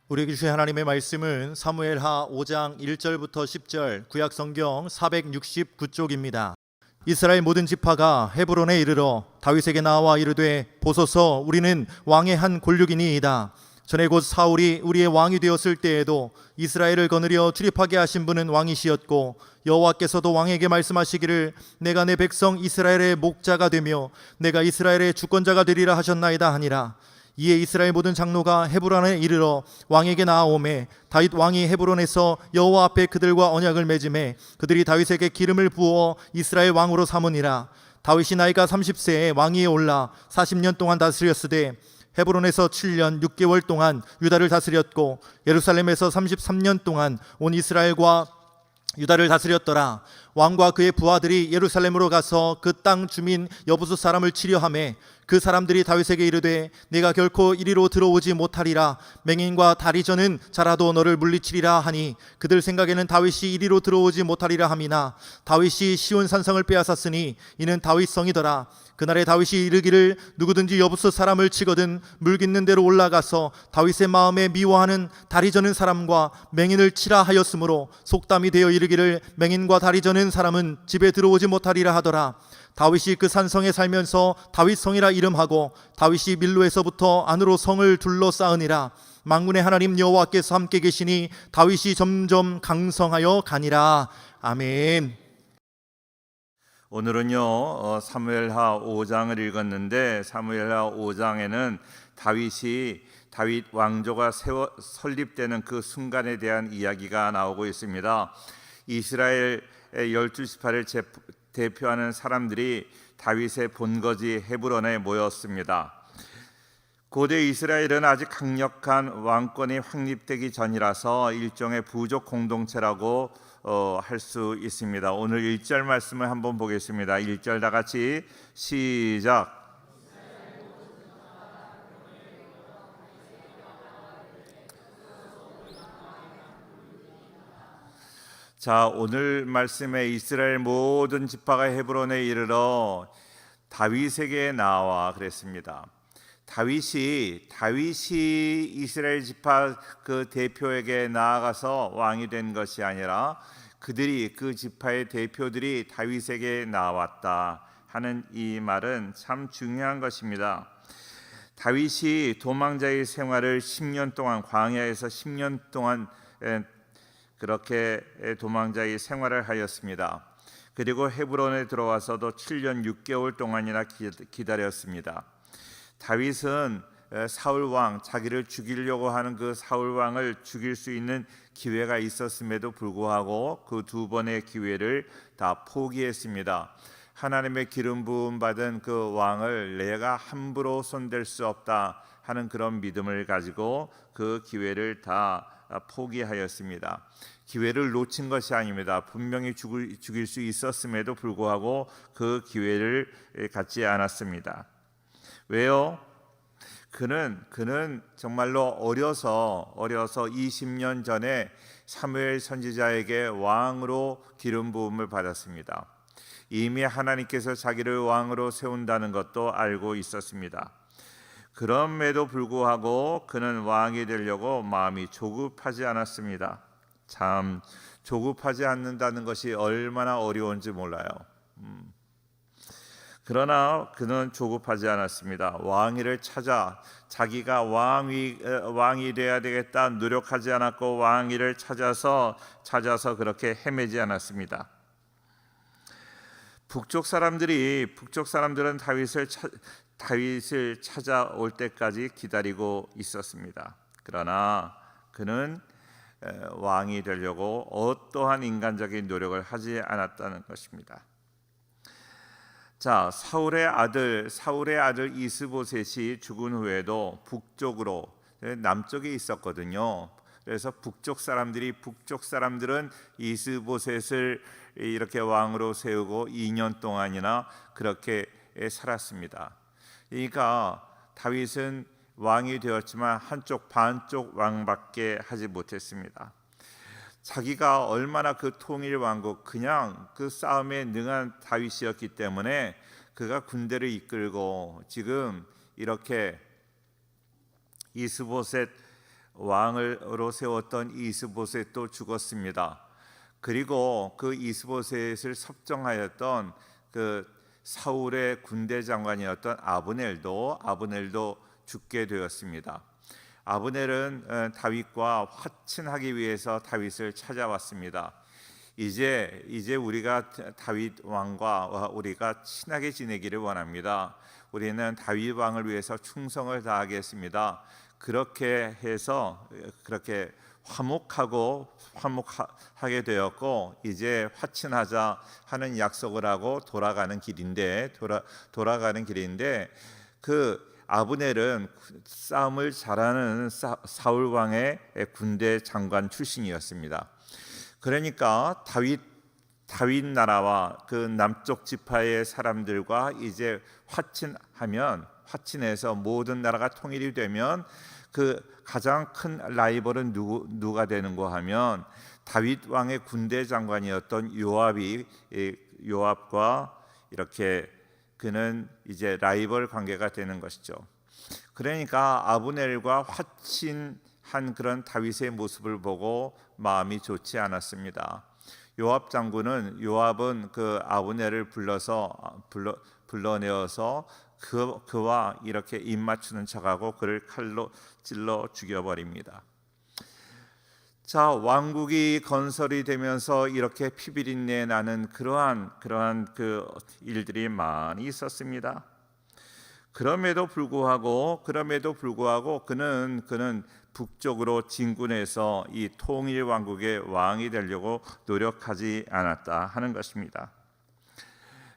우리에게 주신 하나님의 말씀은 사무엘하 5장 1절부터 10절, 구약 성경 469쪽입니다. 이스라엘 모든 지파가 헤브론에 이르러 다윗에게 나와 이르되 보소서 우리는 왕의 한 골육이니이다. 전에 곧 사울이 우리의 왕이 되었을 때에도 이스라엘을 거느려 출입하게 하신 분은 왕이시었고 여호와께서도 왕에게 말씀하시기를 내가 내 백성 이스라엘의 목자가 되며 내가 이스라엘의 주권자가 되리라 하셨나이다 하니라. 이에 이스라엘 모든 장로가 헤브론에 이르러 왕에게 나아오매 다윗 왕이 헤브론에서 여호와 앞에 그들과 언약을 맺음에 그들이 다윗에게 기름을 부어 이스라엘 왕으로 삼으니라. 다윗이 나이가 30세에 왕위에 올라 40년 동안 다스렸으되 헤브론에서 7년 6개월 동안 유다를 다스렸고 예루살렘에서 33년 동안 온 이스라엘과 유다를 다스렸더라. 왕과 그의 부하들이 예루살렘으로 가서 그 땅 주민 여부수 사람을 치려하매 그 사람들이 다윗에게 이르되 내가 결코 이리로 들어오지 못하리라. 맹인과 다리저는 자라도 너를 물리치리라 하니 그들 생각에는 다윗이 이리로 들어오지 못하리라 함이나 다윗이 시온 산성을 빼앗았으니 이는 다윗 성이더라. 그날에 다윗이 이르기를 누구든지 여부수 사람을 치거든 물깃는 대로 올라가서 다윗의 마음에 미워하는 다리저는 사람과 맹인을 치라 하였으므로 속담이 되어 이르기를 맹인과 다리저는 사람은 집에 들어오지 못하리라 하더라. 다윗이 그 산성에 살면서 다윗성이라 이름하고 다윗이 밀로에서부터 안으로 성을 둘러싸으니라. 만군의 하나님 여호와께서 함께 계시니 다윗이 점점 강성하여 가니라. 아멘. 오늘은요 사무엘하 5장을 읽었는데 사무엘하 5장에는 다윗 왕조가 설립되는 그 순간에 대한 이야기가 나오고 있습니다. 이스라엘 12지파를 대표하는 사람들이 다윗의 본거지 헤브론에 모였습니다. 고대 이스라엘은 아직 강력한 왕권이 확립되기 전이라서 일종의 부족 공동체라고 할 수 있습니다. 오늘 1절 말씀을 한번 보겠습니다. 1절 다 같이 시작. 자, 오늘 말씀에 이스라엘 모든 지파가 헤브론에 이르러 다윗에게 나와 그랬습니다. 다윗이 이스라엘 지파 그 대표에게 나아가서 왕이 된 것이 아니라 그 지파의 대표들이 다윗에게 나왔다 하는 이 말은 참 중요한 것입니다. 다윗이 도망자의 생활을 10년 동안 광야에서 10년 동안 그렇게 도망자의 생활을 하였습니다. 그리고 헤브론에 들어와서도 7년 6개월 동안이나 기다렸습니다. 다윗은 사울 왕, 자기를 죽이려고 하는 그 사울 왕을 죽일 수 있는 기회가 있었음에도 불구하고 그 두 번의 기회를 다 포기했습니다. 하나님의 기름 부음 받은 그 왕을 내가 함부로 손댈 수 없다 하는 그런 믿음을 가지고 그 기회를 다 포기하였습니다. 기회를 놓친 것이 아닙니다. 분명히 죽일 수 있었음에도 불구하고 그 기회를 갖지 않았습니다. 왜요? 그는 정말로 어려서 20년 전에 사무엘 선지자에게 왕으로 기름 부음을 받았습니다. 이미 하나님께서 자기를 왕으로 세운다는 것도 알고 있었습니다. 그럼에도 불구하고 그는 왕이 되려고 마음이 조급하지 않았습니다. 참 조급하지 않는다는 것이 얼마나 어려운지 몰라요. 그러나 그는 조급하지 않았습니다. 왕위를 찾아 자기가 왕이 돼야 되겠다 노력하지 않았고 왕위를 찾아서 그렇게 헤매지 않았습니다. 북쪽 사람들은 다윗을 찾아올 때까지 기다리고 있었습니다. 그러나 그는 왕이 되려고 어떠한 인간적인 노력을 하지 않았다는 것입니다. 자, 사울의 아들 이스보셋이 죽은 후에도 남쪽에 있었거든요. 그래서 북쪽 사람들은 이스보셋을 이렇게 왕으로 세우고 2년 동안이나 그렇게 살았습니다. 그러니까 다윗은 왕이 되었지만 반쪽 왕밖에 하지 못했습니다. 자기가 얼마나 그 통일 왕국 그냥 그 싸움에 능한 다윗이었기 때문에 그가 군대를 이끌고 지금 이렇게 이스보셋 왕으로 세웠던 이스보셋도 죽었습니다. 그리고 그 이스보셋을 섭정하였던 그 사울의 군대 장관이었던 아브넬도 죽게 되었습니다. 아브넬은 다윗과 화친하기 위해서 다윗을 찾아왔습니다. 이제 우리가 다윗 왕과 우리가 친하게 지내기를 원합니다. 우리는 다윗 왕을 위해서 충성을 다하겠습니다. 그렇게 해서 그렇게 화목하게 되었고 이제 화친하자 하는 약속을 하고 돌아가는 길인데 그 아브넬은 싸움을 잘하는 사울 왕의 군대 장관 출신이었습니다. 그러니까 다윗 나라와 그 남쪽 지파의 사람들과 이제 화친해서 모든 나라가 통일이 되면 그 가장 큰 라이벌은 누가 되는가 하면 다윗 왕의 군대 장관이었던 요압과 이렇게 그는 이제 라이벌 관계가 되는 것이죠. 그러니까 아브넬과 화친한 그런 다윗의 모습을 보고 마음이 좋지 않았습니다. 요압은 그 아브넬을 불러내어서 그와 이렇게 입 맞추는 척하고 그를 칼로 찔러 죽여버립니다. 자, 왕국이 건설이 되면서 이렇게 피비린내 나는 그러한 그 일들이 많이 있었습니다. 그럼에도 불구하고 그는 북쪽으로 진군해서 이 통일 왕국의 왕이 되려고 노력하지 않았다 하는 것입니다.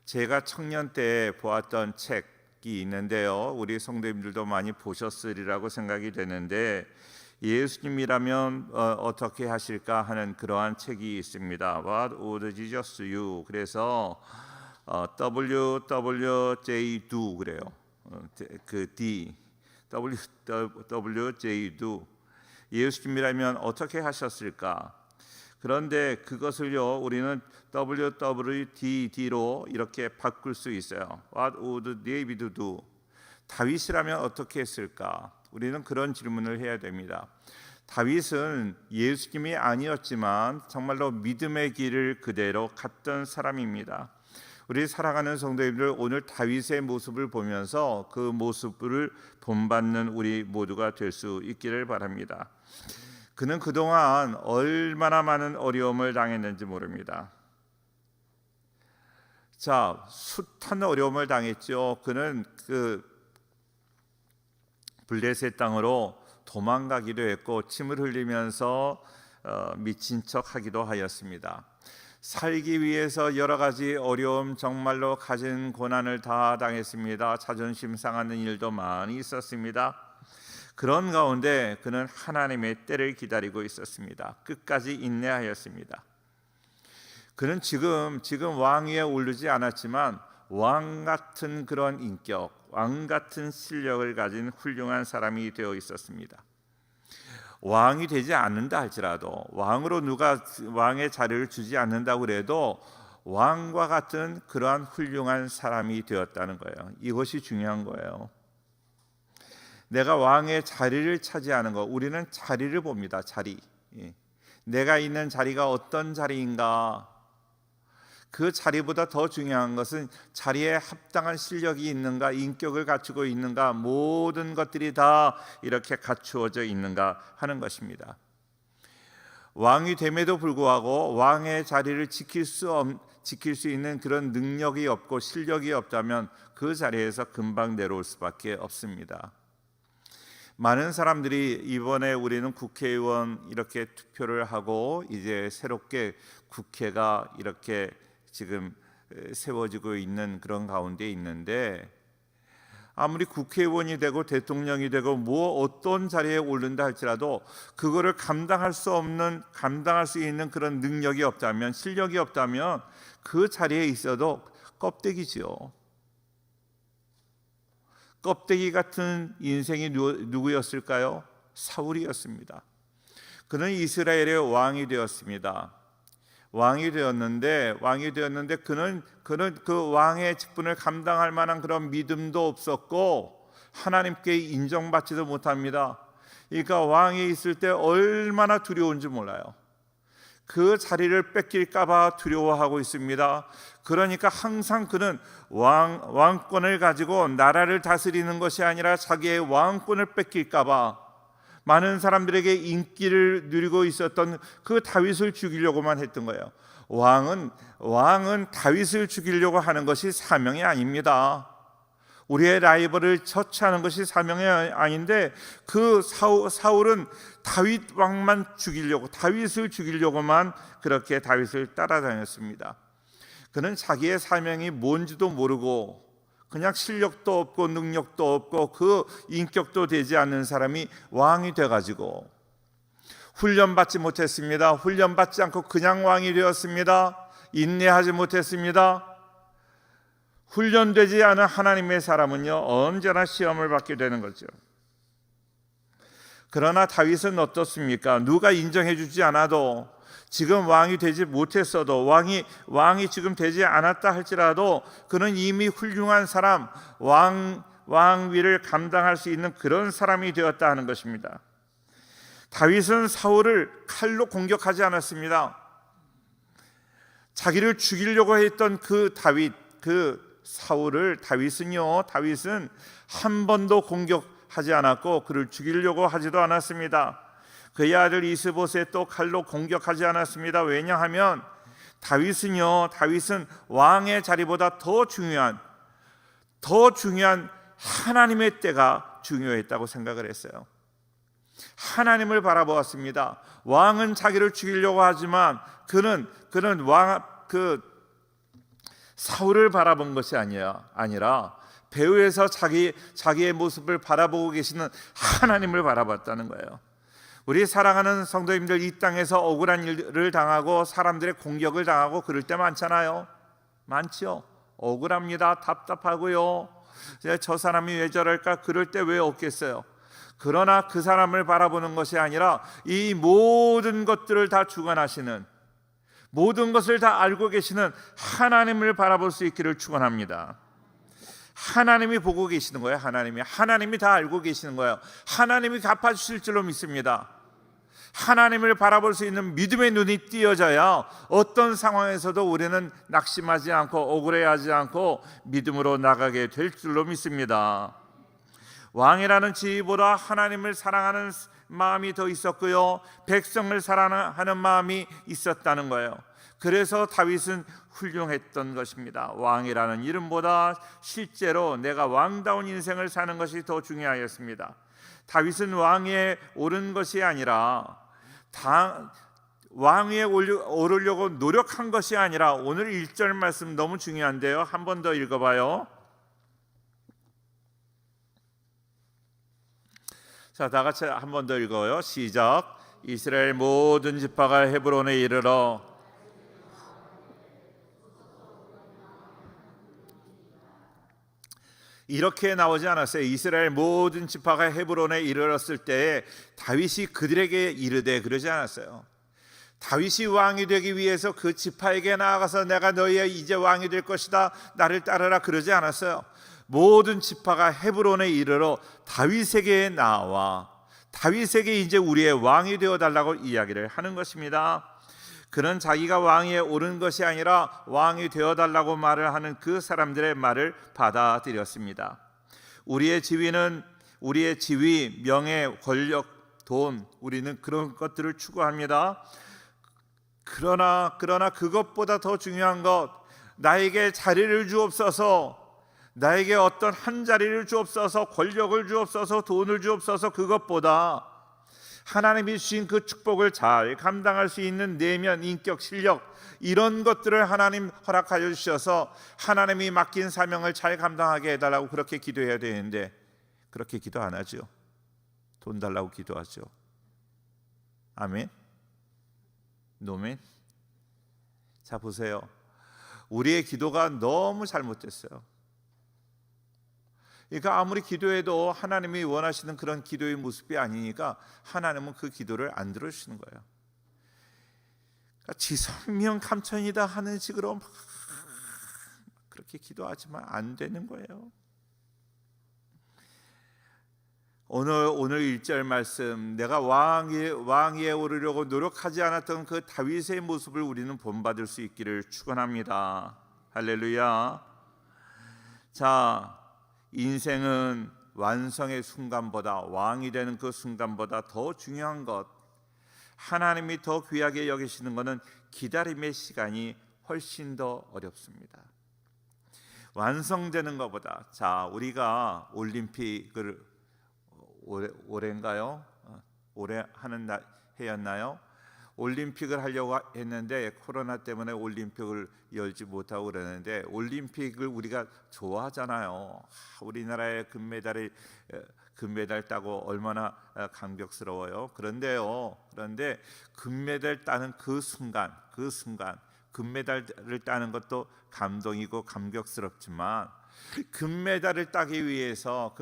제가 청년 때 보았던 책이 있는데요. 우리 성도님들도 많이 보셨으리라고 생각이 되는데 예수님이라면 어떻게 하실까 하는 그러한 책이 있습니다. What would Jesus do? 그래서 WWJ do 그래요. 그 D WWJ do 예수님이라면 어떻게 하셨을까? 그런데 그것을요 우리는 WWDD로 이렇게 바꿀 수 있어요. What would David do? 다윗이라면 어떻게 했을까? 우리는 그런 질문을 해야 됩니다. 다윗은 예수님이 아니었지만 정말로 믿음의 길을 그대로 갔던 사람입니다. 우리 사랑하는 성도님들, 오늘 다윗의 모습을 보면서 그 모습을 본받는 우리 모두가 될 수 있기를 바랍니다. 그는 그동안 얼마나 많은 어려움을 당했는지 모릅니다. 자, 숱한 어려움을 당했죠. 그는 그 블레셋 땅으로 도망가기도 했고 침을 흘리면서 미친 척하기도 하였습니다. 살기 위해서 여러 가지 어려움, 정말로 가진 고난을 다 당했습니다. 자존심 상하는 일도 많이 있었습니다. 그런 가운데 그는 하나님의 때를 기다리고 있었습니다. 끝까지 인내하였습니다. 그는 지금 왕위에 오르지 않았지만 왕 같은 그런 인격, 왕 같은 실력을 가진 훌륭한 사람이 되어 있었습니다. 왕이 되지 않는다 할지라도, 왕으로 누가 왕의 자리를 주지 않는다고 그래도 왕과 같은 그러한 훌륭한 사람이 되었다는 거예요. 이것이 중요한 거예요. 내가 왕의 자리를 차지하는 것, 우리는 자리를 봅니다. 자리. 내가 있는 자리가 어떤 자리인가? 그 자리보다 더 중요한 것은 자리에 합당한 실력이 있는가, 인격을 갖추고 있는가, 모든 것들이 다 이렇게 갖추어져 있는가 하는 것입니다. 왕이 됨에도 불구하고 왕의 자리를 지킬 수 있는 그런 능력이 없고 실력이 없다면 그 자리에서 금방 내려올 수밖에 없습니다. 많은 사람들이 이번에 우리는 국회의원 이렇게 투표를 하고 이제 새롭게 국회가 이렇게 지금 세워지고 있는 그런 가운데 있는데, 아무리 국회의원이 되고 대통령이 되고 어떤 자리에 오른다 할지라도 그거를 감당할 수 있는 그런 능력이 없다면, 실력이 없다면 그 자리에 있어도 껍데기지요. 껍데기 같은 인생이 누구였을까요? 사울이었습니다. 그는 이스라엘의 왕이 되었습니다. 왕이 되었는데 그는 그 왕의 직분을 감당할 만한 그런 믿음도 없었고 하나님께 인정받지도 못합니다. 그러니까 왕이 있을 때 얼마나 두려운지 몰라요. 그 자리를 뺏길까봐 두려워하고 있습니다. 그러니까 항상 그는 왕권을 가지고 나라를 다스리는 것이 아니라 자기의 왕권을 뺏길까봐 많은 사람들에게 인기를 누리고 있었던 그 다윗을 죽이려고만 했던 거예요. 왕은 다윗을 죽이려고 하는 것이 사명이 아닙니다. 우리의 라이벌을 처치하는 것이 사명이 아닌데 그 사울은 다윗 왕만 죽이려고, 다윗을 죽이려고만 그렇게 다윗을 따라다녔습니다. 그는 자기의 사명이 뭔지도 모르고 그냥 실력도 없고 능력도 없고 그 인격도 되지 않는 사람이 왕이 돼가지고 훈련받지 못했습니다. 훈련받지 않고 그냥 왕이 되었습니다. 인내하지 못했습니다. 훈련되지 않은 하나님의 사람은요, 언제나 시험을 받게 되는 거죠. 그러나 다윗은 어떻습니까? 누가 인정해 주지 않아도, 지금 왕이 되지 못했어도, 왕이 지금 되지 않았다 할지라도 그는 이미 훌륭한 사람, 왕위를 감당할 수 있는 그런 사람이 되었다 하는 것입니다. 다윗은 사울을 칼로 공격하지 않았습니다. 자기를 죽이려고 했던 그 다윗은 한 번도 공격하지 않았고 그를 죽이려고 하지도 않았습니다. 그의 아들 이스보셋도 칼로 공격하지 않았습니다. 왜냐하면 다윗은 왕의 자리보다 더 중요한 하나님의 때가 중요했다고 생각을 했어요. 하나님을 바라보았습니다. 왕은 자기를 죽이려고 하지만 그는 사울을 바라본 것이 아니라 배후에서 자기의 모습을 바라보고 계시는 하나님을 바라봤다는 거예요. 우리 사랑하는 성도님들, 이 땅에서 억울한 일을 당하고 사람들의 공격을 당하고 그럴 때 많잖아요. 많죠. 억울합니다. 답답하고요. 저 사람이 왜 저럴까? 그럴 때 왜 없겠어요. 그러나 그 사람을 바라보는 것이 아니라 이 모든 것들을 다 주관하시는, 모든 것을 다 알고 계시는 하나님을 바라볼 수 있기를 축원합니다. 하나님이 보고 계시는 거예요. 하나님이 다 알고 계시는 거예요. 하나님이 갚아주실 줄로 믿습니다. 하나님을 바라볼 수 있는 믿음의 눈이 띄어져야 어떤 상황에서도 우리는 낙심하지 않고 억울해하지 않고 믿음으로 나가게 될 줄로 믿습니다. 왕이라는 지위보다 하나님을 사랑하는 마음이 더 있었고요, 백성을 사랑하는 마음이 있었다는 거예요. 그래서 다윗은 훌륭했던 것입니다. 왕이라는 이름보다 실제로 내가 왕다운 인생을 사는 것이 더 중요하였습니다. 다윗은 왕위에 오른 것이 아니라 왕위에 오르려고 노력한 것이 아니라, 오늘 1절 말씀 너무 중요한데요, 한 번 더 읽어봐요. 자, 다 같이 한 번 더 읽어요. 시작. 이스라엘 모든 지파가 헤브론에 이르러 이렇게 나오지 않았어요. 이스라엘 모든 지파가 헤브론에 이르렀을 때 다윗이 그들에게 이르되 그러지 않았어요. 다윗이 왕이 되기 위해서 그 지파에게 나아가서 내가 너희의 이제 왕이 될 것이다, 나를 따르라, 그러지 않았어요. 모든 지파가 헤브론에 이르러 다윗에게 나와 다윗에게 이제 우리의 왕이 되어달라고 이야기를 하는 것입니다. 그는 자기가 왕위에 오른 것이 아니라 왕이 되어달라고 말을 하는 그 사람들의 말을 받아들였습니다. 우리의 지위, 명예, 권력, 돈, 우리는 그런 것들을 추구합니다. 그러나 그것보다 더 중요한 것, 나에게 자리를 주옵소서, 나에게 어떤 한 자리를 주옵소서, 권력을 주옵소서, 돈을 주옵소서, 그것보다 하나님이 주신 그 축복을 잘 감당할 수 있는 내면, 인격, 실력, 이런 것들을 하나님 허락하여 주셔서 하나님이 맡긴 사명을 잘 감당하게 해달라고 그렇게 기도해야 되는데 그렇게 기도 안 하죠. 돈 달라고 기도하죠. 아멘? 노멘? 자, 보세요. 우리의 기도가 너무 잘못됐어요. 그러니까 아무리 기도해도 하나님이 원하시는 그런 기도의 모습이 아니니까 하나님은 그 기도를 안 들어주시는 거예요. 그러니까 지성명 감천이다 하는 식으로 막 그렇게 기도하지만 안 되는 거예요. 오늘 1절 말씀, 내가 왕위에 오르려고 노력하지 않았던 그 다윗의 모습을 우리는 본받을 수 있기를 축원합니다. 할렐루야. 자, 인생은 완성의 순간보다, 왕이 되는 그 순간보다 더 중요한 것, 하나님이 더 귀하게 여기시는 것은 기다림의 시간이 훨씬 더 어렵습니다. 완성되는 것보다, 자, 우리가 올림픽을 올해인가요? 올해 하는 해였나요? 올림픽을 하려고 했는데 코로나 때문에 올림픽을 열지 못하고 그러는데, 올림픽을 우리가 좋아하잖아요. 우리나라의 금메달 따고 얼마나 감격스러워요. 그런데 금메달 따는 그 순간 금메달을 따는 것도 감동이고 감격스럽지만, 금메달을 따기 위해서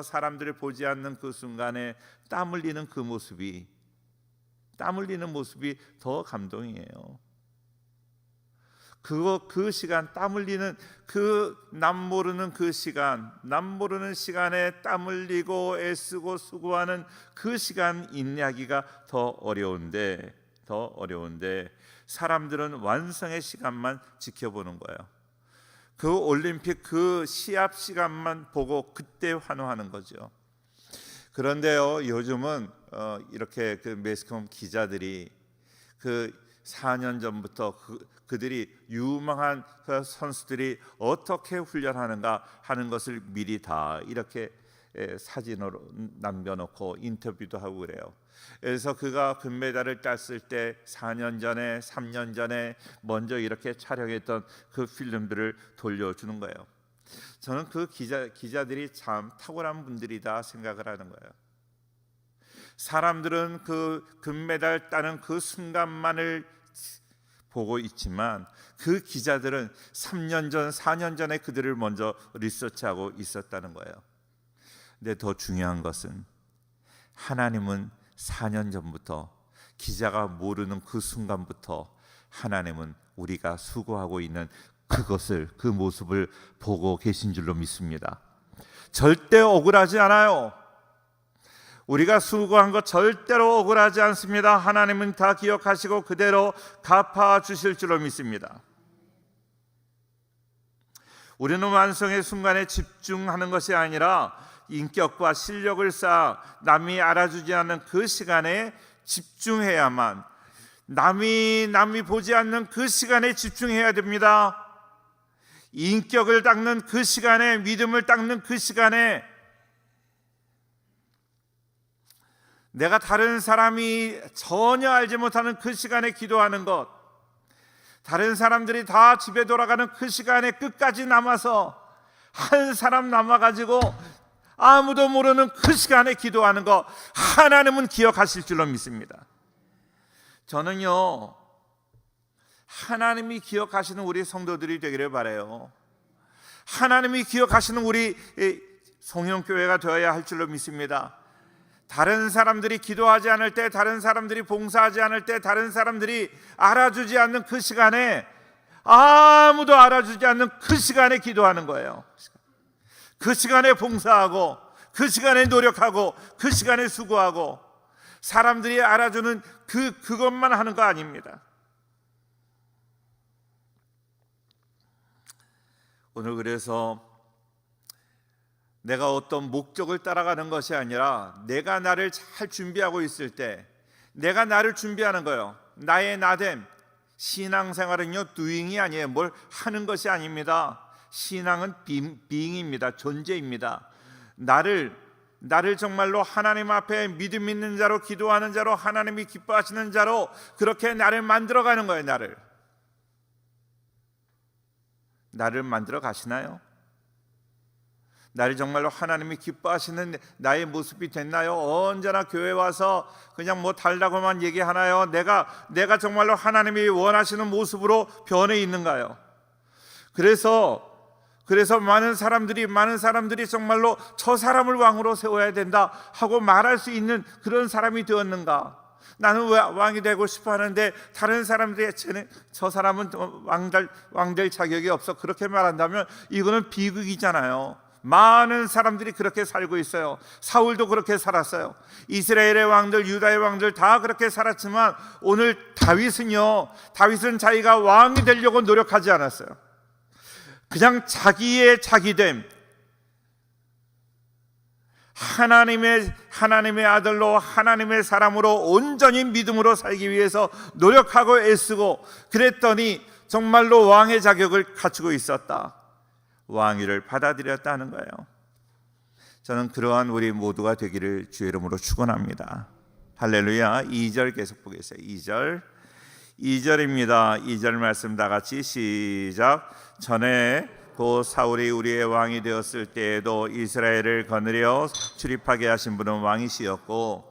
사람들이 보지 않는 그 순간에 땀 흘리는 그 모습이 더 감동이에요. 그 시간, 땀 흘리는 남 모르는 시간에 땀 흘리고 애쓰고 수고하는 그 시간 인내하기가 더 어려운데 사람들은 완성의 시간만 지켜보는 거예요. 그 올림픽 그 시합 시간만 보고 그때 환호하는 거죠. 그런데요, 요즘은 이렇게 그 매스컴 기자들이 그 4년 전부터 그들이 유망한 그 선수들이 어떻게 훈련하는가 하는 것을 미리 다 이렇게 사진으로 남겨놓고 인터뷰도 하고 그래요. 그래서 그가 금메달을 땄을 때 4년 전에 3년 전에 먼저 이렇게 촬영했던 그 필름들을 돌려주는 거예요. 저는 그 기자들이 참 탁월한 분들이다 생각을 하는 거예요. 사람들은 그 금메달 따는 그 순간만을 보고 있지만, 그 기자들은 3년 전, 4년 전에 그들을 먼저 리서치하고 있었다는 거예요. 근데 더 중요한 것은 하나님은 4년 전부터, 기자가 모르는 그 순간부터 하나님은 우리가 수고하고 있는 그 모습을 보고 계신 줄로 믿습니다. 절대 억울하지 않아요. 우리가 수고한 것 절대로 억울하지 않습니다. 하나님은 다 기억하시고 그대로 갚아주실 줄로 믿습니다. 우리는 완성의 순간에 집중하는 것이 아니라 인격과 실력을 쌓아 남이 알아주지 않는 그 시간에 집중해야만, 남이 보지 않는 그 시간에 집중해야 됩니다. 인격을 닦는 그 시간에, 믿음을 닦는 그 시간에, 내가 다른 사람이 전혀 알지 못하는 그 시간에 기도하는 것, 다른 사람들이 다 집에 돌아가는 그 시간에 끝까지 남아서 한 사람 남아가지고 아무도 모르는 그 시간에 기도하는 것, 하나님은 기억하실 줄로 믿습니다. 저는요, 하나님이 기억하시는 우리 성도들이 되기를 바라요. 하나님이 기억하시는 우리 성령교회가 되어야 할 줄로 믿습니다. 다른 사람들이 기도하지 않을 때, 다른 사람들이 봉사하지 않을 때, 다른 사람들이 알아주지 않는 그 시간에, 아무도 알아주지 않는 그 시간에 기도하는 거예요. 그 시간에 봉사하고, 그 시간에 노력하고, 그 시간에 수고하고, 사람들이 알아주는 그것만 하는 거 아닙니다. 오늘 그래서 내가 어떤 목적을 따라가는 것이 아니라, 내가 나를 잘 준비하고 있을 때, 내가 나를 준비하는 거예요. 나의 나됨. 신앙생활은요, doing이 아니에요. 뭘 하는 것이 아닙니다. 신앙은 being입니다. 존재입니다. 나를 정말로 하나님 앞에 믿음 있는 자로, 기도하는 자로, 하나님이 기뻐하시는 자로 그렇게 나를 만들어가는 거예요. 나를 만들어 가시나요? 나를 정말로 하나님이 기뻐하시는 나의 모습이 됐나요? 언제나 교회 와서 그냥 뭐 달라고만 얘기하나요? 내가 정말로 하나님이 원하시는 모습으로 변해 있는가요? 그래서 많은 사람들이 정말로 저 사람을 왕으로 세워야 된다 하고 말할 수 있는 그런 사람이 되었는가? 나는 왜 왕이 되고 싶어 하는데 다른 사람들이 저 사람은 왕 될 자격이 없어, 그렇게 말한다면 이거는 비극이잖아요. 많은 사람들이 그렇게 살고 있어요. 사울도 그렇게 살았어요. 이스라엘의 왕들, 유다의 왕들 다 그렇게 살았지만 오늘 다윗은 자기가 왕이 되려고 노력하지 않았어요. 그냥 자기의 자기됨, 하나님의 아들로 하나님의 사람으로 온전히 믿음으로 살기 위해서 노력하고 애쓰고 그랬더니 정말로 왕의 자격을 갖추고 있었다. 왕위를 받아들였다는 거예요. 저는 그러한 우리 모두가 되기를 주의 이름으로 축원합니다. 할렐루야. 2절 계속 보겠어요. 2절입니다. 2절 말씀 다 같이 시작. 전에 그 사울이 우리의 왕이 되었을 때에도 이스라엘을 거느려 출입하게 하신 분은 왕이시었고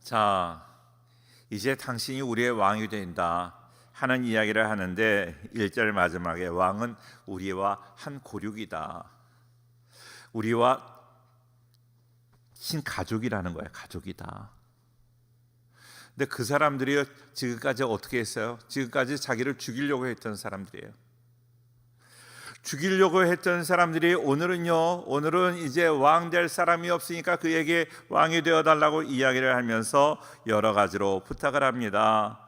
자, 이제 당신이 우리의 왕이 된다 하는 이야기를 하는데 1절 마지막에 왕은 우리와 한 고륙이다. 우리와 친가족이라는 거예요. 가족이다. 근데 그 사람들이 지금까지 어떻게 했어요? 지금까지 자기를 죽이려고 했던 사람들이에요. 죽이려고 했던 사람들이 오늘은 이제 왕 될 사람이 없으니까 그에게 왕이 되어 달라고 이야기를 하면서 여러 가지로 부탁을 합니다.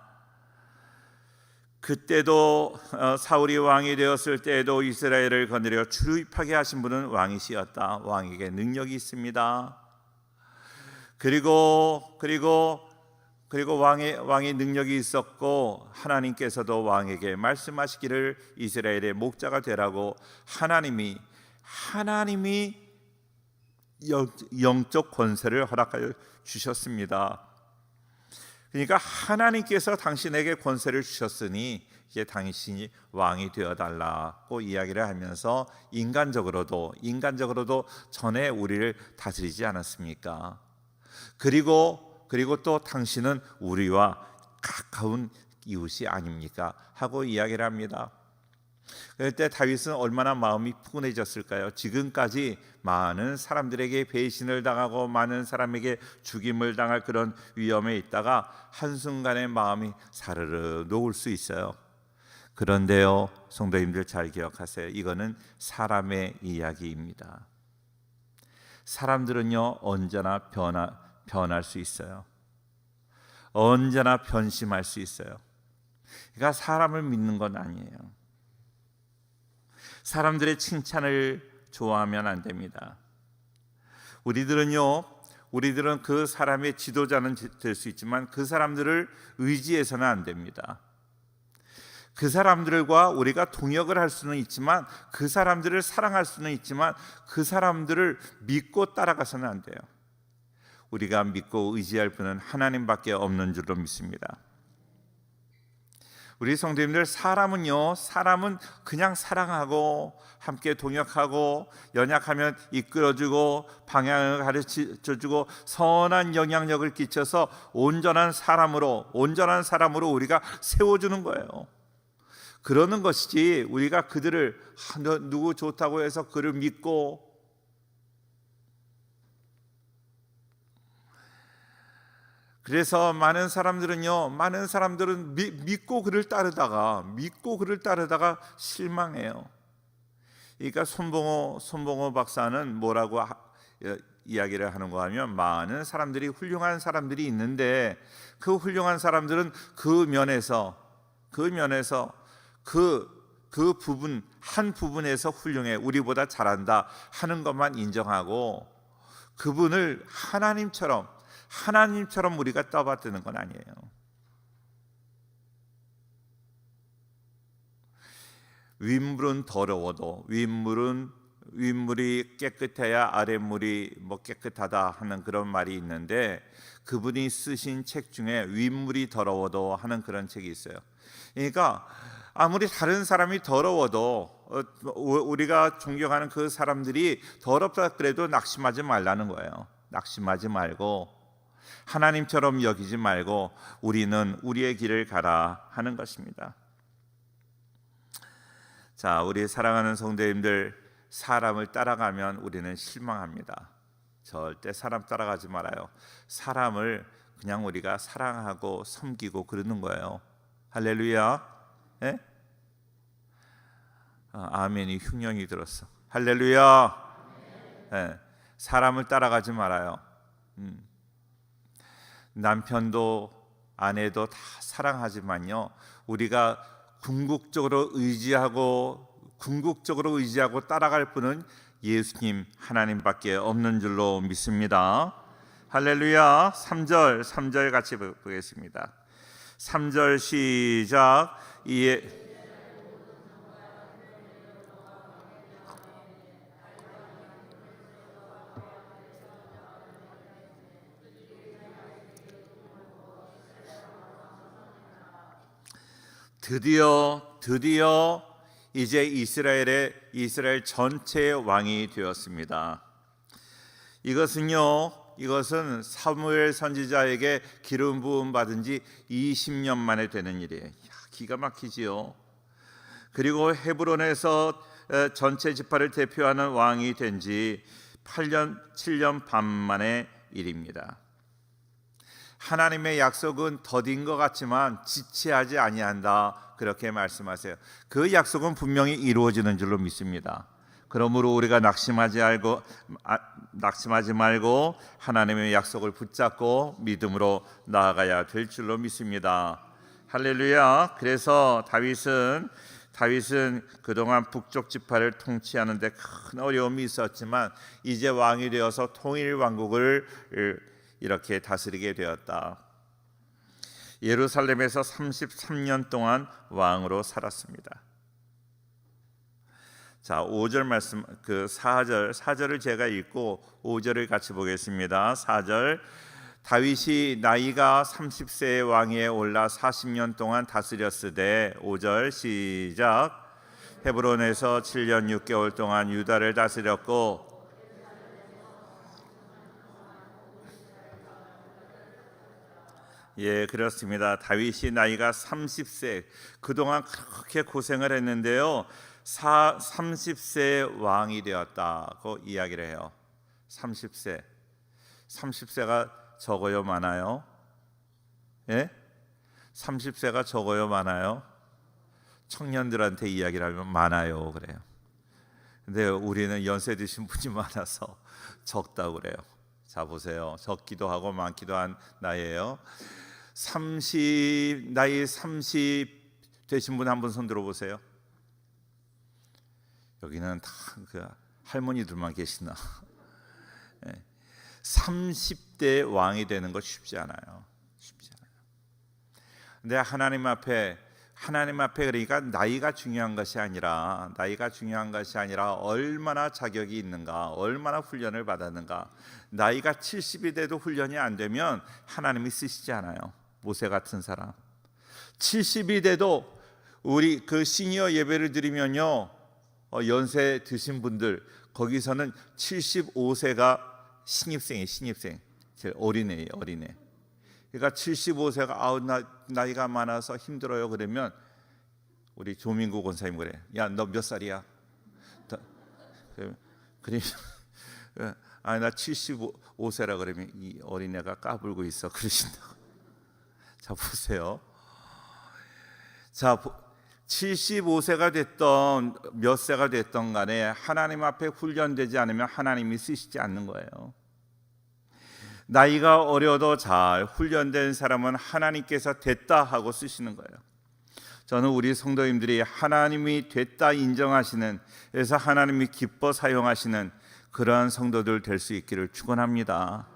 그때도 사울이 왕이 되었을 때에도 이스라엘을 거느려 출입하게 하신 분은 왕이시었다. 왕에게 능력이 있습니다. 그리고 왕의 능력이 있었고 하나님께서도 왕에게 말씀하시기를 이스라엘의 목자가 되라고 하나님이 영적 권세를 허락하여 주셨습니다. 그러니까 하나님께서 당신에게 권세를 주셨으니 이제 당신이 왕이 되어달라고 이야기를 하면서 인간적으로도 전에 우리를 다스리지 않았습니까? 그리고 또 당신은 우리와 가까운 이웃이 아닙니까? 하고 이야기를 합니다. 그때 다윗은 얼마나 마음이 푸근해졌을까요? 지금까지 많은 사람들에게 배신을 당하고 많은 사람에게 죽임을 당할 그런 위험에 있다가 한순간에 마음이 사르르 녹을 수 있어요. 그런데요, 성도님들 잘 기억하세요. 이거는 사람의 이야기입니다. 사람들은요 언제나 변할 수 있어요. 언제나 변심할 수 있어요. 그러니까 사람을 믿는 건 아니에요. 사람들의 칭찬을 좋아하면 안 됩니다. 우리들은 그 사람의 지도자는 될 수 있지만 그 사람들을 의지해서는 안 됩니다. 그 사람들과 우리가 동역을 할 수는 있지만 그 사람들을 사랑할 수는 있지만 그 사람들을 믿고 따라가서는 안 돼요. 우리가 믿고 의지할 분은 하나님밖에 없는 줄로 믿습니다. 우리 성도님들, 사람은 그냥 사랑하고 함께 동역하고 연약하면 이끌어주고 방향을 가르쳐주고 선한 영향력을 끼쳐서 온전한 사람으로 우리가 세워주는 거예요. 그러는 것이지 우리가 그들을 누구 좋다고 해서 그를 믿고 그래서 많은 사람들은 믿고 그를 따르다가 실망해요. 그러니까 손봉호 박사는 뭐라고 이야기를 하는가 하면 많은 사람들이 훌륭한 사람들이 있는데 그 훌륭한 사람들은 그 면에서 그 부분 한 부분에서 훌륭해 우리보다 잘한다 하는 것만 인정하고 그분을 하나님처럼 우리가 떠받드는 건 아니에요. 윗물은 더러워도 윗물이 깨끗해야 아랫물이 깨끗하다 하는 그런 말이 있는데 그분이 쓰신 책 중에 윗물이 더러워도 하는 그런 책이 있어요. 그러니까 아무리 다른 사람이 더러워도 우리가 존경하는 그 사람들이 더럽다 그래도 낙심하지 말라는 거예요. 낙심하지 말고 하나님처럼 여기지 말고 우리는 우리의 길을 가라 하는 것입니다. 자, 우리 사랑하는 성도님들, 사람을 따라가면 우리는 실망합니다. 절대 사람 따라가지 말아요. 사람을 그냥 우리가 사랑하고 섬기고 그러는 거예요. 할렐루야. 예? 아멘이 흉년이 들었어. 할렐루야. 예. 사람을 따라가지 말아요. 남편도 아내도 다 사랑하지만요, 우리가 궁극적으로 의지하고 따라갈 분은 예수님 하나님밖에 없는 줄로 믿습니다. 할렐루야. 3절 같이 보겠습니다. 3절 시작. 드디어 이제 이스라엘 전체의 왕이 되었습니다. 이것은 사무엘 선지자에게 기름 부음 받은 지 20년 만에 되는 일이에요. 기가 막히지요. 그리고 헤브론에서 전체 지파를 대표하는 왕이 된 지 7년 반 만의 일입니다. 하나님의 약속은 더딘 것 같지만 지체하지 아니한다, 그렇게 말씀하세요. 그 약속은 분명히 이루어지는 줄로 믿습니다. 그러므로 우리가 낙심하지 말고 하나님의 약속을 붙잡고 믿음으로 나아가야 될 줄로 믿습니다. 할렐루야. 그래서 다윗은 그동안 북쪽 지파를 통치하는 데 큰 어려움이 있었지만 이제 왕이 되어서 통일 왕국을 이렇게 다스리게 되었다. 예루살렘에서 33년 동안 왕으로 살았습니다. 자, 5절 말씀, 4절을 제가 읽고 5절을 같이 보겠습니다. 4절. 다윗이 나이가 30세의 왕위에 올라 40년 동안 다스렸으되, 5절 시작. 헤브론에서 7년 6개월 동안 유다를 다스렸고, 예, 그렇습니다. 다윗이 나이가 30세, 그동안 그렇게 고생을 했는데요, 30세 왕이 되었다고 이야기를 해요. 30세가 적어요, 많아요? 예? 30세가 적어요, 많아요? 청년들한테 이야기를 하면 많아요 그래요. 근데 우리는 연세 드신 분이 많아서 적다고 그래요. 자, 보세요. 적기도 하고 많기도 한 나이예요. 나이 30 되신 분 한 분 손 들어보세요. 여기는 다 그 할머니들만 계시나. 30대 왕이 되는 거 쉽지 않아요. 근데 하나님 앞에 그러니까 나이가 중요한 것이 아니라 얼마나 자격이 있는가, 얼마나 훈련을 받았는가. 나이가 70이 돼도 훈련이 안 되면 하나님이 쓰시지 않아요. 모세 같은 사람 70이 돼도, 우리 그 시니어 예배를 드리면요, 연세 드신 분들 거기서는 75세가 신입생, 제일 어린애. 그러니까 75세가 나이가 많아서 힘들어요 그러면 우리 조민구 권사님 그래. 야, 너 몇 살이야? 그래. 나 75세라 그러면 이 어린애가 까불고 있어 그러신다고. 자, 보세요. 자, 75세가 됐던 몇 세가 됐던 간에 하나님 앞에 훈련되지 않으면 하나님이 쓰시지 않는 거예요. 나이가 어려도 잘 훈련된 사람은 하나님께서 됐다 하고 쓰시는 거예요. 저는 우리 성도님들이 하나님이 됐다 인정하시는, 그래서 하나님이 기뻐 사용하시는 그러한 성도들 될 수 있기를 축원합니다.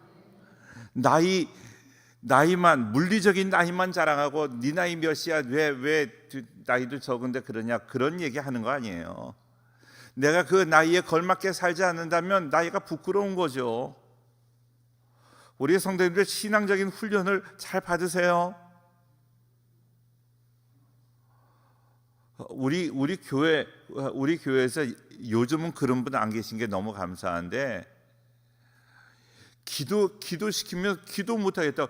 나이만, 물리적인 나이만 자랑하고 네 나이 몇이야, 왜 나이도 적은데 그러냐, 그런 얘기하는 거 아니에요. 내가 그 나이에 걸맞게 살지 않는다면 나이가 부끄러운 거죠. 우리 성도님들 신앙적인 훈련을 잘 받으세요. 우리 교회에서 요즘은 그런 분 안 계신 게 너무 감사한데, 기도시키면 기도 못하겠다.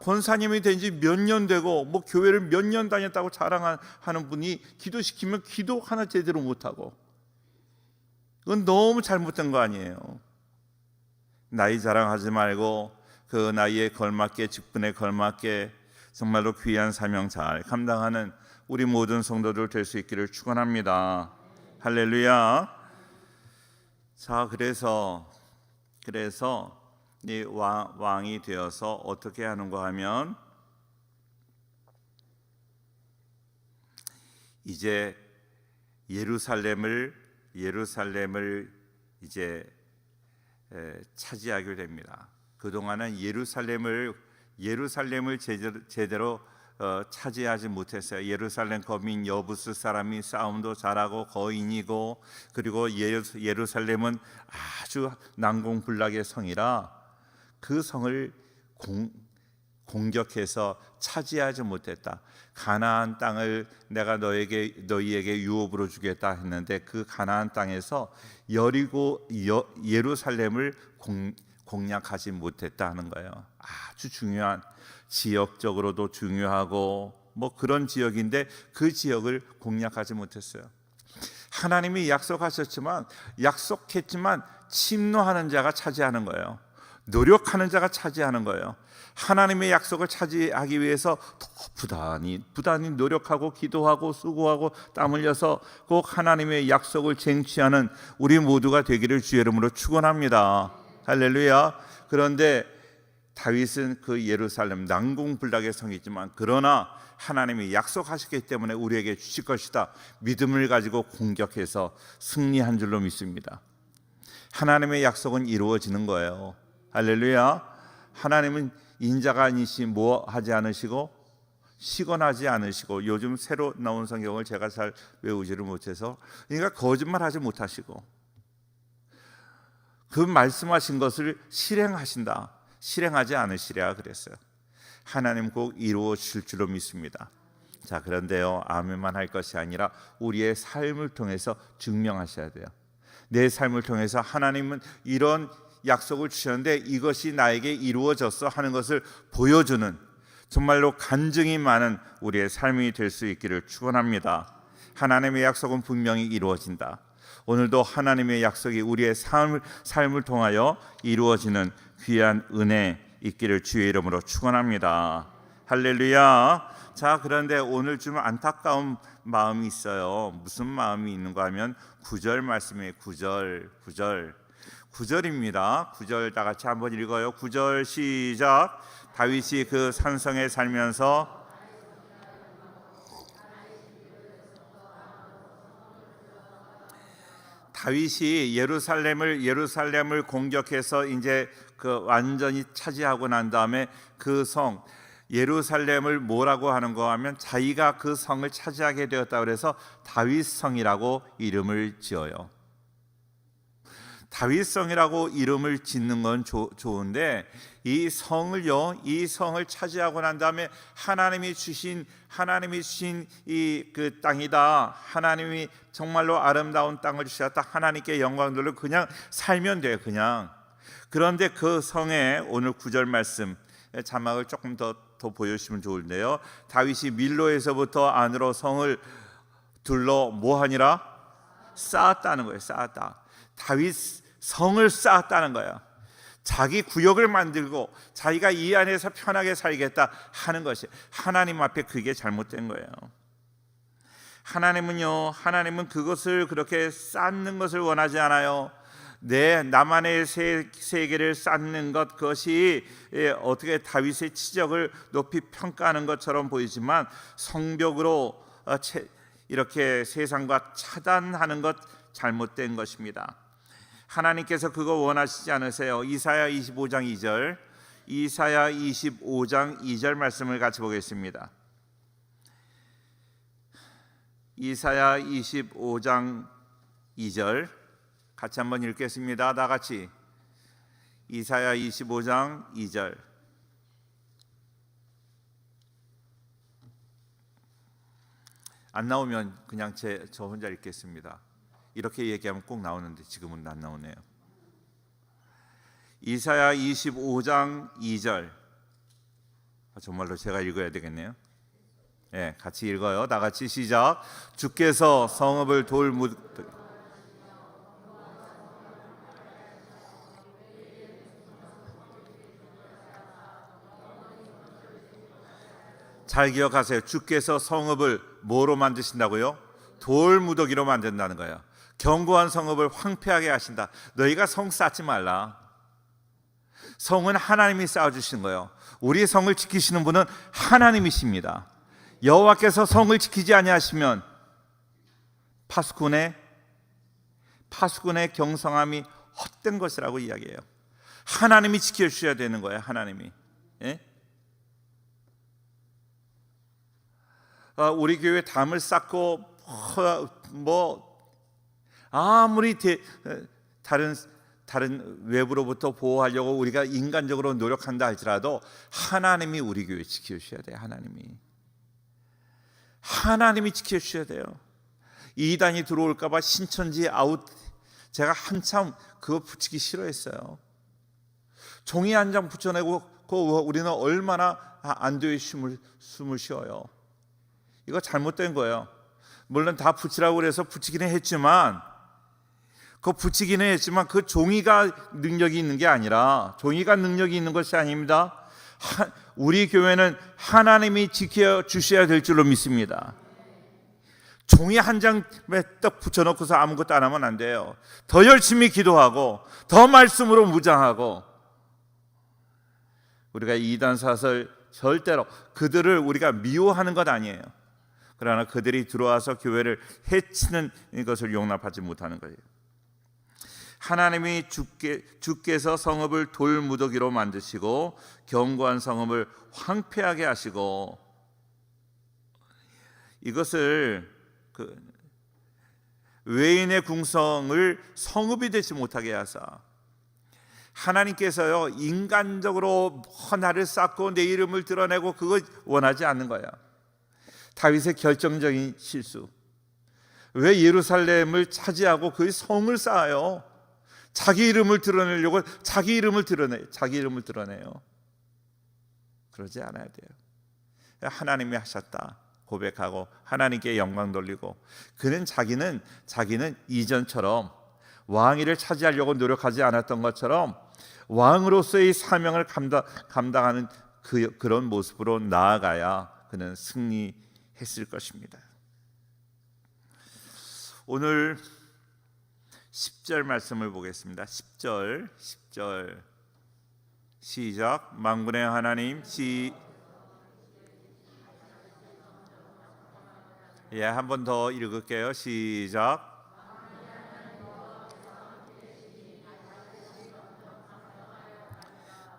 권사님이 된 지 몇 년 되고 뭐 교회를 몇 년 다녔다고 자랑하는 분이 기도시키면 기도 하나 제대로 못하고, 이건 너무 잘못된 거 아니에요. 나이 자랑하지 말고 그 나이에 걸맞게 직분에 걸맞게 정말로 귀한 사명 잘 감당하는 우리 모든 성도들 될 수 있기를 축원합니다. 할렐루야. 자, 그래서 이 왕이 되어서 어떻게 하는가 하면 이제 예루살렘을 이제 차지하게 됩니다. 그동안은 예루살렘을 제대로 차지하지 못했어요. 예루살렘 거민 여부스 사람이 싸움도 잘하고 거인이고, 그리고 예루살렘은 아주 난공불락의 성이라 그 성을 공격해서 차지하지 못했다. 가나안 땅을 내가 너희에게 유업으로 주겠다 했는데 그 가나안 땅에서 예루살렘을 공략하지 못했다 하는 거예요. 아주 중요한, 지역적으로도 중요하고 뭐 그런 지역인데 그 지역을 공략하지 못했어요. 하나님이 약속했지만 침노하는 자가 차지하는 거예요. 노력하는 자가 차지하는 거예요. 하나님의 약속을 차지하기 위해서 더 부단히 노력하고 기도하고 수고하고 땀 흘려서 꼭 하나님의 약속을 쟁취하는 우리 모두가 되기를 주의 이름으로 축원합니다. 할렐루야. 그런데 다윗은 그 예루살렘 난공불락의 성이지만 그러나 하나님이 약속하셨기 때문에 우리에게 주실 것이다 믿음을 가지고 공격해서 승리한 줄로 믿습니다. 하나님의 약속은 이루어지는 거예요. 할렐루야. 하나님은 인자가 아니시 뭐 하지 않으시고 시건하지 않으시고, 요즘 새로 나온 성경을 제가 잘 외우지를 못해서, 그러니까 거짓말하지 못하시고 그 말씀하신 것을 실행하신다. 실행하지 않으시랴 그랬어요. 하나님 꼭 이루어 주실 줄로 믿습니다. 자, 그런데요, 아멘만 할 것이 아니라 우리의 삶을 통해서 증명하셔야 돼요. 내 삶을 통해서 하나님은 이런 약속을 주셨는데 이것이 나에게 이루어졌어 하는 것을 보여주는 정말로 간증이 많은 우리의 삶이 될 수 있기를 축원합니다. 하나님의 약속은 분명히 이루어진다. 오늘도 하나님의 약속이 우리의 삶을 통하여 이루어지는 귀한 은혜 있기를 주의 이름으로 축원합니다. 할렐루야. 자, 그런데 오늘 좀 안타까운 마음이 있어요. 무슨 마음이 있는가 하면 9절 말씀이에요. 9절입니다. 9절 다 같이 한번 읽어요. 9절 시작. 다윗이 그 산성에 살면서 다윗이 예루살렘을 공격해서 이제 그 완전히 차지하고 난 다음에 그 성 예루살렘을 뭐라고 하는가 하면 자기가 그 성을 차지하게 되었다 그래서 다윗성이라고 이름을 지어요. 다윗성이라고 이름을 짓는 건 좋은데 이 성을 차지하고 난 다음에 하나님이 주신 이 그 땅이다. 하나님이 정말로 아름다운 땅을 주셨다. 하나님께 영광 돌려 그냥 살면 돼요. 그냥. 그런데 그 성에 오늘 9절 말씀 자막을 조금 더 보여주시면 좋은데요. 다윗이 밀로에서부터 안으로 성을 둘러 뭐하니라? 쌓았다는 거예요. 쌓았다. 다윗 성을 쌓았다는 거예요. 자기 구역을 만들고 자기가 이 안에서 편하게 살겠다 하는 것이 하나님 앞에 그게 잘못된 거예요. 하나님은 그것을 그렇게 쌓는 것을 원하지 않아요. 나만의 세계를 쌓는 것, 그것이 어떻게 다윗의 치적을 높이 평가하는 것처럼 보이지만 성벽으로 이렇게 세상과 차단하는 것 잘못된 것입니다. 하나님께서 그거 원하시지 않으세요. 이사야 25장 2절 말씀을 같이 보겠습니다. 이사야 25장 2절 같이 한번 읽겠습니다. 다 같이. 이사야 25장 2절. 안 나오면 그냥 저 혼자 읽겠습니다. 이렇게 얘기하면 꼭 나오는데 지금은 안 나오네요. 이사야 25장 2절. 정말로 제가 읽어야 되겠네요. 네, 같이 읽어요. 다 같이 시작. 주께서 성읍을 잘 기억하세요. 주께서 성읍을 뭐로 만드신다고요? 돌무더기로 만든다는 거예요. 견고한 성읍을 황폐하게 하신다. 너희가 성 쌓지 말라. 성은 하나님이 쌓아주시는 거예요. 우리 성을 지키시는 분은 하나님이십니다. 여호와께서 성을 지키지 아니하시면 파수꾼의 경성함이 헛된 것이라고 이야기해요. 하나님이 지켜주셔야 되는 거예요. 하나님이. 예? 우리 교회 담을 쌓고 아무리 다른 외부로부터 보호하려고 우리가 인간적으로 노력한다 할지라도 하나님이 우리 교회 지켜주셔야 돼요. 하나님이 지켜주셔야 돼요. 이단이 들어올까 봐 신천지 아웃, 제가 한참 그거 붙이기 싫어했어요. 종이 한 장 붙여내고 우리는 얼마나 안도의 숨을 쉬어요. 이거 잘못된 거예요. 물론 다 붙이라고 그래서 붙이기는 했지만 그 종이가 능력이 있는 게 아니라, 종이가 능력이 있는 것이 아닙니다. 우리 교회는 하나님이 지켜주셔야 될 줄로 믿습니다. 종이 한 장에 딱 붙여놓고서 아무것도 안 하면 안 돼요. 더 열심히 기도하고 더 말씀으로 무장하고, 우리가 이단 사설 절대로 그들을 우리가 미워하는 것 아니에요. 그러나 그들이 들어와서 교회를 해치는 것을 용납하지 못하는 거예요. 하나님이 주께서 성읍을 돌무더기로 만드시고 견고한 성읍을 황폐하게 하시고, 이것을 외인의 궁성을 성읍이 되지 못하게 하사, 하나님께서요 인간적으로 나를 쌓고 내 이름을 드러내고 그거 원하지 않는 거야. 다윗의 결정적인 실수. 왜 예루살렘을 차지하고 그 성을 쌓아요? 자기 이름을 드러내려고 자기 이름을 드러내요. 그러지 않아야 돼요. 하나님이 하셨다 고백하고 하나님께 영광 돌리고, 그는 자기는 이전처럼 왕위를 차지하려고 노력하지 않았던 것처럼 왕으로서의 사명을 감당하는 그런 모습으로 나아가야 그는 승리했을 것입니다. 오늘 10절 말씀을 보겠습니다. 10절 시작. 만군의 하나님 한 번 더 읽을게요. 시작.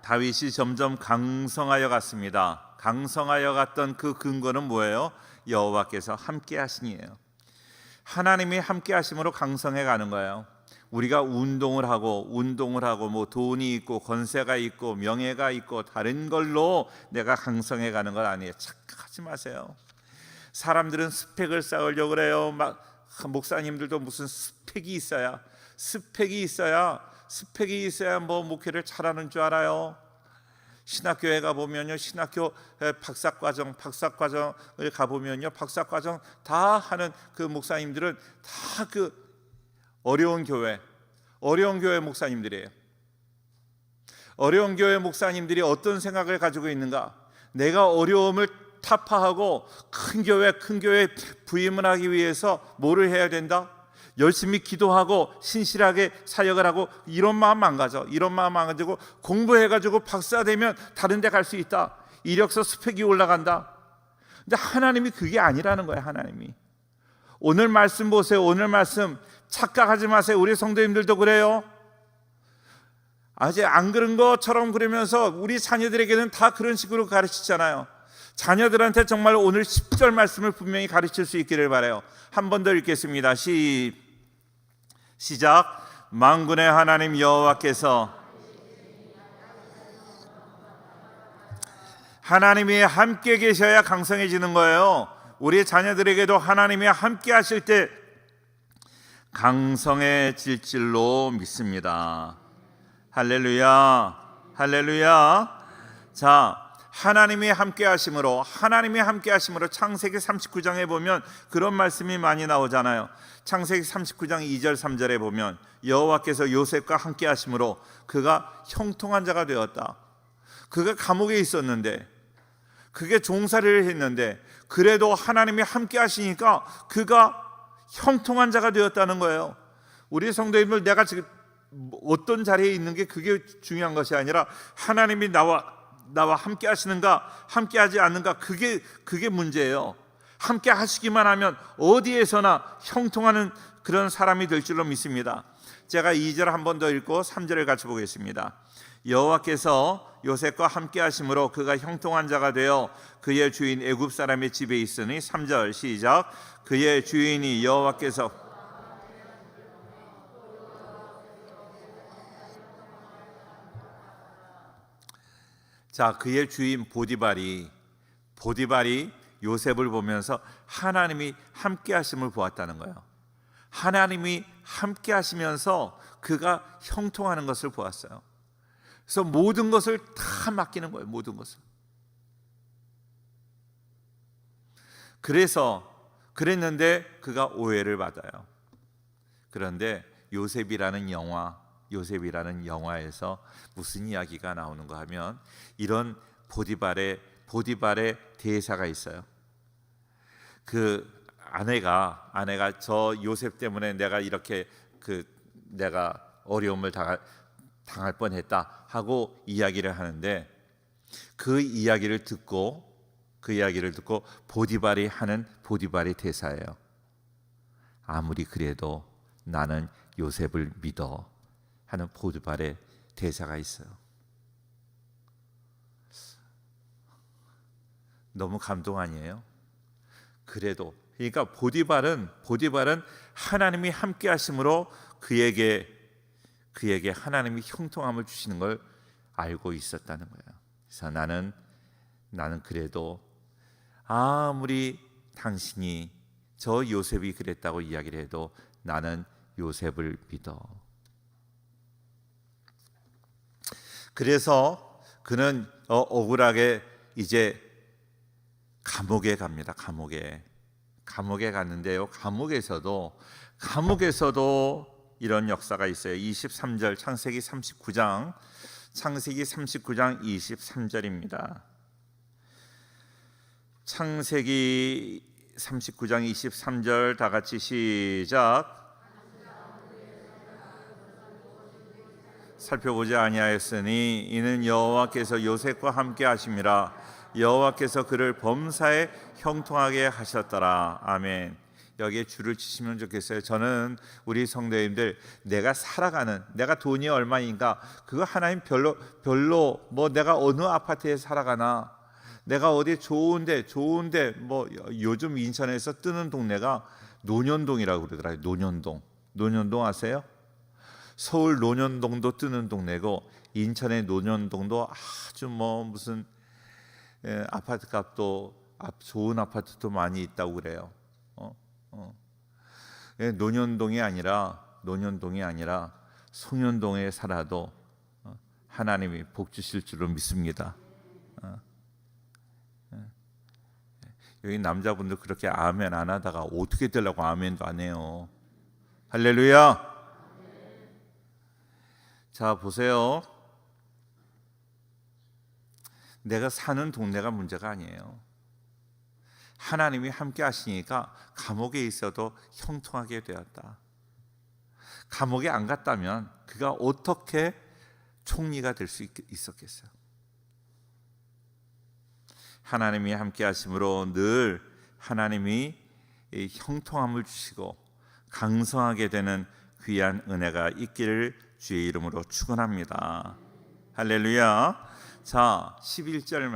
다윗이 점점 강성하여 갔습니다. 강성하여 갔던 그 근거는 뭐예요? 여호와께서 함께 하시니에요. 하나님이 함께 하심으로 강성해 가는 거예요. 우리가 운동을 하고 뭐 돈이 있고 권세가 있고 명예가 있고 다른 걸로 내가 강성해 가는 건 아니에요. 착각하지 마세요. 사람들은 스펙을 쌓으려고 그래요. 목사님들도 무슨 스펙이 있어야 뭐 목회를 잘하는 줄 알아요. 신학교에 가보면요, 신학교 박사과정을 가보면요, 박사과정 다 하는 그 목사님들은 다 그 어려운 교회 목사님들이에요. 어려운 교회 목사님들이 어떤 생각을 가지고 있는가? 내가 어려움을 타파하고 큰 교회 부임을 하기 위해서 뭐를 해야 된다? 열심히 기도하고 신실하게 사역을 하고, 이런 마음 안 가지고 공부해가지고 박사 되면 다른 데 갈 수 있다, 이력서 스펙이 올라간다. 근데 하나님이 그게 아니라는 거예요. 하나님이 오늘 말씀 보세요. 오늘 말씀 착각하지 마세요. 우리 성도님들도 그래요. 아직 안 그런 것처럼 그러면서 우리 자녀들에게는 다 그런 식으로 가르치잖아요. 자녀들한테 정말 오늘 10절 말씀을 분명히 가르칠 수 있기를 바라요. 한 번 더 읽겠습니다. 시작. 만군의 하나님 여호와께서, 하나님이 함께 계셔야 강성해지는 거예요. 우리 자녀들에게도 하나님이 함께 하실 때 강성해질 줄로 믿습니다. 할렐루야. 자, 하나님이 함께 하심으로 창세기 39장에 보면 그런 말씀이 많이 나오잖아요. 창세기 39장 2절 3절에 보면 여호와께서 요셉과 함께 하심으로 그가 형통한 자가 되었다. 그가 감옥에 있었는데 그게 종살이를 했는데 그래도 하나님이 함께 하시니까 그가 형통한 자가 되었다는 거예요. 우리 성도님들, 내가 지금 어떤 자리에 있는 게 그게 중요한 것이 아니라 하나님이 나와 함께 하시는가 함께 하지 않는가, 그게 문제예요. 함께 하시기만 하면 어디에서나 형통하는 그런 사람이 될 줄로 믿습니다. 제가 2절 한 번 더 읽고 3절을 같이 보겠습니다. 여호와께서 요셉과 함께 하심으로 그가 형통한 자가 되어 그의 주인 애굽 사람의 집에 있으니. 3절 시작. 그의 주인이 여호와께서 자, 그의 주인 보디발이 요셉을 보면서 하나님이 함께 하심을 보았다는 거예요. 하나님이 함께 하시면서 그가 형통하는 것을 보았어요. 그래서 모든 것을 다 맡기는 거예요. 모든 것을. 그랬는데 그가 오해를 받아요. 그런데 요셉이라는 영화에서 무슨 이야기가 나오는가 하면 이런 보디발의 대사가 있어요. 그 아내가 저 요셉 때문에 내가 이렇게 내가 어려움을 당할 뻔했다 하고 이야기를 하는데, 그 이야기를 듣고 보디발이 하는 보디발의 대사예요. 아무리 그래도 나는 요셉을 믿어 하는 보디발의 대사가 있어요. 너무 감동 아니에요? 그래도 그러니까 보디발은 하나님이 함께 하심으로 그에게 하나님이 형통함을 주시는 걸 알고 있었다는 거예요. 그래서 나는 그래도 아무리 당신이 저 요셉이 그랬다고 이야기를 해도 나는 요셉을 믿어. 그래서 그는 억울하게 이제 감옥에 갑니다. 감옥에 갔는데요. 감옥에서도 이런 역사가 있어요. 23절 창세기 39장 23절입니다. 창세기 39장 23절 다 같이 시작. 살펴보지 아니하였으니 이는 여호와께서 요셉과 함께 하심이라. 여호와께서 그를 범사에 형통하게 하셨더라. 아멘. 여기에 줄을 치시면 좋겠어요. 저는 우리 성도님들, 내가 돈이 얼마인가 그거 하나님 별로 뭐 내가 어느 아파트에 살아가나, 내가 어디 좋은데 뭐 요즘 인천에서 뜨는 동네가 논현동이라고 그러더라고요. 논현동 아세요? 서울 논현동도 뜨는 동네고 인천의 논현동도 아주 뭐 무슨 아파트 값도 좋은 아파트도 많이 있다고 그래요. 논현동이 아니라 송현동에 살아도 하나님이 복 주실 줄로 믿습니다. 여기 남자분들 그렇게 아멘 안 하다가 어떻게 되려고 아멘도 안 해요. 할렐루야. 자, 보세요. 내가 사는 동네가 문제가 아니에요. 하나님이 함께 하시니까 감옥에 있어도 형통하게 되었다. 감옥에 안 갔다면 그가 어떻게 총리가 될 수 있었겠어요? 하나님이 함께 하심으로 늘 하나님이 형통함을 주시고 강성하게 되는 귀한 은혜가 있기를 주의 이름으로 축원합니다. 할렐루야. 자, 11절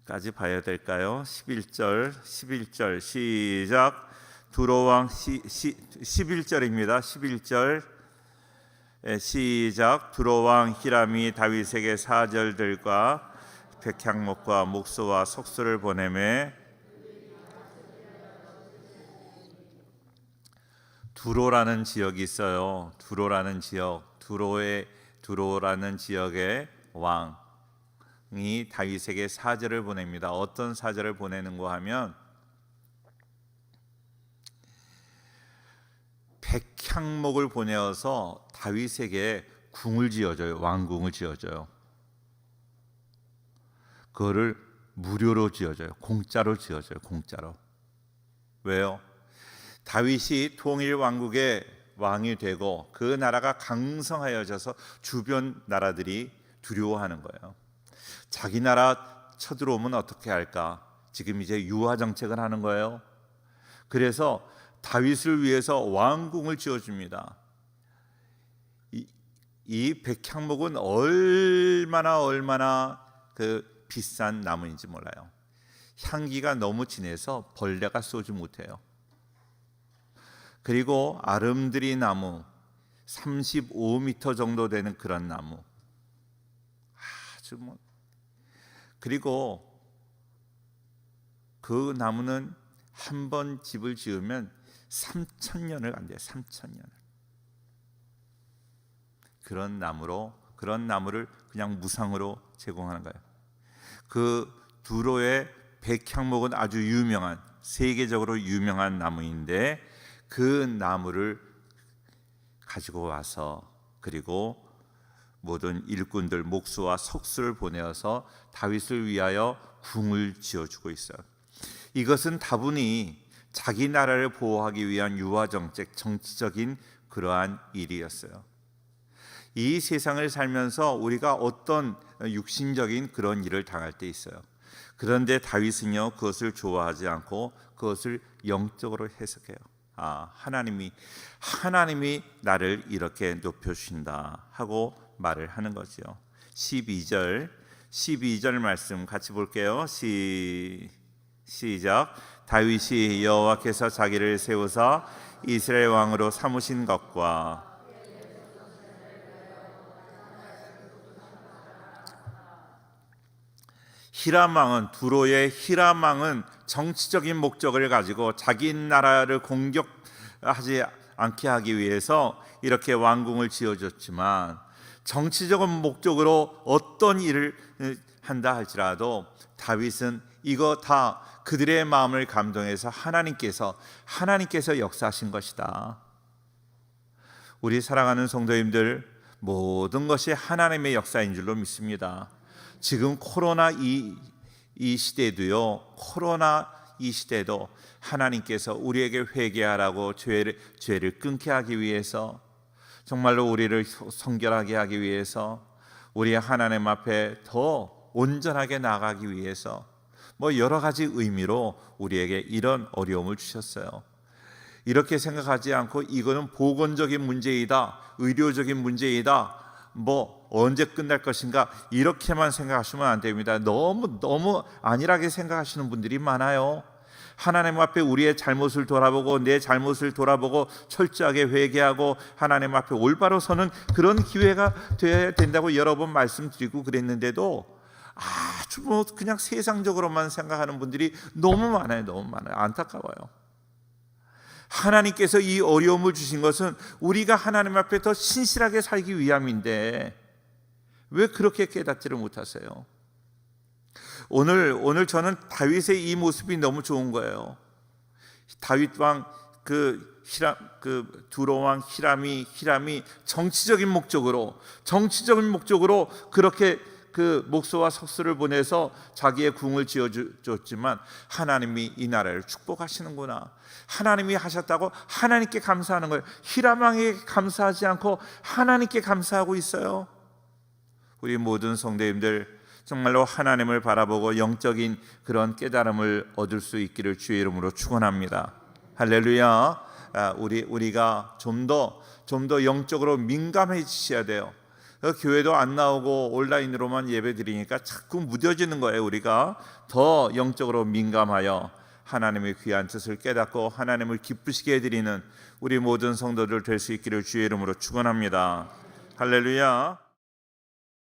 말씀까지 봐야 될까요? 11절 시작. 두로왕 11절입니다. 11절 시작. 두로왕 히람이 다윗에게 사절들과 백향목과 목소와 석수를 보내매. 두로라는 지역이 있어요. 두로라는 지역의 왕이 다윗에게 사절을 보냅니다. 어떤 사절을 보내는가 하면 백향목을 보내어서 다윗에게 궁을 지어줘요. 왕궁을 지어줘요. 그거를 무료로 지어줘요. 공짜로 지어줘요. 공짜로. 왜요? 다윗이 통일 왕국의 왕이 되고 그 나라가 강성하여져서 주변 나라들이 두려워하는 거예요. 자기 나라 쳐들어오면 어떻게 할까? 지금 이제 유화 정책을 하는 거예요. 그래서 다윗을 위해서 왕궁을 지어줍니다. 이 백향목은 얼마나 그 비싼 나무인지 몰라요. 향기가 너무 진해서 벌레가 쏘지 못해요. 그리고 아름드리 나무 35m 정도 되는 그런 나무, 아주 그리고 그 나무는 한 번 집을 지으면 3,000년을 간대요. 3,000년을. 그런 나무를 그냥 무상으로 제공하는 거예요. 그 두로의 백향목은 아주 유명한, 세계적으로 유명한 나무인데 그 나무를 가지고 와서, 그리고 모든 일꾼들 목수와 석수를 보내어서 다윗을 위하여 궁을 지어주고 있어요. 이것은 다분히 자기 나라를 보호하기 위한 유화 정책, 정치적인 그러한 일이었어요. 이 세상을 살면서 우리가 어떤 육신적인 그런 일을 당할 때 있어요. 그런데 다윗은요, 그것을 좋아하지 않고 그것을 영적으로 해석해요. 하나님이 나를 이렇게 높여주신다 하고 말을 하는 거죠. 12절 말씀 같이 볼게요. 시작. 다윗이 여호와께서 자기를 세우사 이스라엘 왕으로 삼으신 것과 두로의 히람 왕은 정치적인 목적을 가지고 자기 나라를 공격하지 않게 하기 위해서 이렇게 왕궁을 지어줬지만, 정치적인 목적으로 어떤 일을 한다 할지라도 다윗은 이거 다 그들의 마음을 감동해서 하나님께서 역사하신 것이다. 우리 사랑하는 성도님들, 모든 것이 하나님의 역사인 줄로 믿습니다. 지금 코로나 이 시대도요, 이 시대도 하나님께서 우리에게 회개하라고 죄를 끊게 하기 위해서, 정말로 우리를 성결하게 하기 위해서, 우리 하나님 앞에 더 온전하게 나아가기 위해서 여러 가지 의미로 우리에게 이런 어려움을 주셨어요. 이렇게 생각하지 않고 이거는 보건적인 문제이다, 의료적인 문제이다, 언제 끝날 것인가, 이렇게만 생각하시면 안 됩니다. 너무 안일하게 생각하시는 분들이 많아요. 하나님 앞에 우리의 잘못을 돌아보고 내 잘못을 돌아보고 철저하게 회개하고 하나님 앞에 올바로 서는 그런 기회가 되어야 된다고 여러 번 말씀드리고 그랬는데도 아주 그냥 세상적으로만 생각하는 분들이 너무 많아요. 안타까워요. 하나님께서 이 어려움을 주신 것은 우리가 하나님 앞에 더 신실하게 살기 위함인데 왜 그렇게 깨닫지를 못하세요? 오늘 저는 다윗의 이 모습이 너무 좋은 거예요. 다윗 왕 두로 왕 히람이 정치적인 목적으로 그렇게 그 목수와 석수를 보내서 자기의 궁을 지어줬지만 하나님이 이 나라를 축복하시는구나, 하나님이 하셨다고 하나님께 감사하는 거예요. 히람 왕에게 감사하지 않고 하나님께 감사하고 있어요. 우리 모든 성도님들, 정말로 하나님을 바라보고 영적인 그런 깨달음을 얻을 수 있기를 주의 이름으로 축원합니다. 할렐루야. 우리가 좀 더 영적으로 민감해지셔야 돼요. 교회도 안 나오고 온라인으로만 예배드리니까 자꾸 무뎌지는 거예요. 우리가 더 영적으로 민감하여 하나님의 귀한 뜻을 깨닫고 하나님을 기쁘시게 해드리는 우리 모든 성도들 될 수 있기를 주의 이름으로 축원합니다. 할렐루야.